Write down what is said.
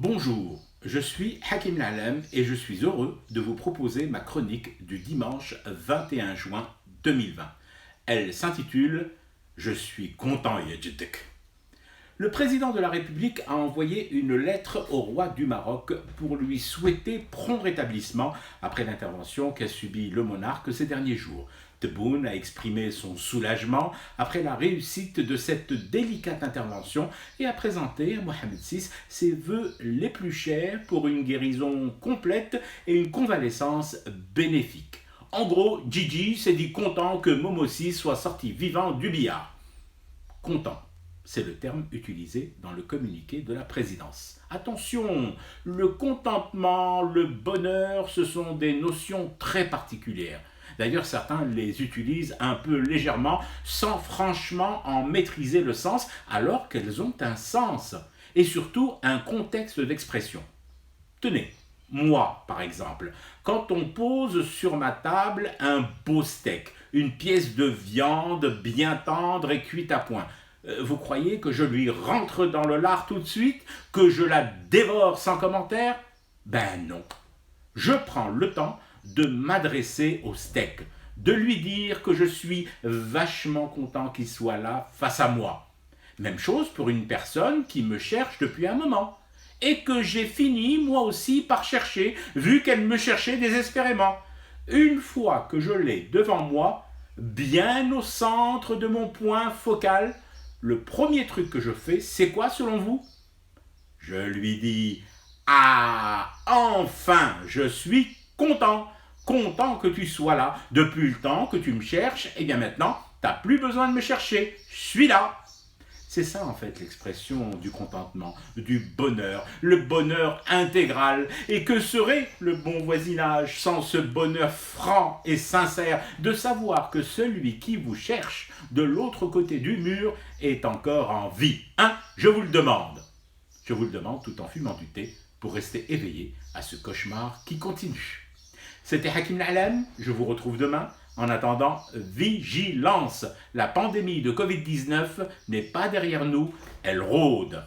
Bonjour, je suis Hakim Lalem et je suis heureux de vous proposer ma chronique du dimanche 21 juin 2020. Elle s'intitule « Je suis content Yedjedek ». Le président de la République a envoyé une lettre au roi du Maroc pour lui souhaiter prompt rétablissement après l'intervention qu'a subie le monarque ces derniers jours. Tebboune a exprimé son soulagement après la réussite de cette délicate intervention et a présenté à Mohamed VI ses vœux les plus chers pour une guérison complète et une convalescence bénéfique. En gros, Gigi s'est dit content que Momo VI soit sorti vivant du billard. Content. C'est le terme utilisé dans le communiqué de la présidence. Attention, le contentement, le bonheur, ce sont des notions très particulières. D'ailleurs, certains les utilisent un peu légèrement, sans franchement en maîtriser le sens, alors qu'elles ont un sens, et surtout un contexte d'expression. Tenez, moi par exemple, quand on pose sur ma table un beau steak, une pièce de viande bien tendre et cuite à point, vous croyez que je lui rentre dans le lard tout de suite, que je la dévore sans commentaire? Ben non. Je prends le temps de m'adresser au steak, de lui dire que je suis vachement content qu'il soit là face à moi. Même chose pour une personne qui me cherche depuis un moment et que j'ai fini moi aussi par chercher, vu qu'elle me cherchait désespérément. Une fois que je l'ai devant moi, bien au centre de mon point focal, le premier truc que je fais, c'est quoi selon vous? Je lui dis « Ah, enfin, je suis content, content que tu sois là. Depuis le temps que tu me cherches, et bien maintenant, tu n'as plus besoin de me chercher, je suis là. » C'est ça en fait l'expression du contentement, du bonheur, le bonheur intégral. Et que serait le bon voisinage sans ce bonheur franc et sincère de savoir que celui qui vous cherche de l'autre côté du mur est encore en vie, hein? Je vous le demande. Je vous le demande tout en fumant du thé pour rester éveillé à ce cauchemar qui continue. C'était Hakim Lalem, je vous retrouve demain. En attendant, vigilance, la pandémie de Covid-19 n'est pas derrière nous, elle rôde.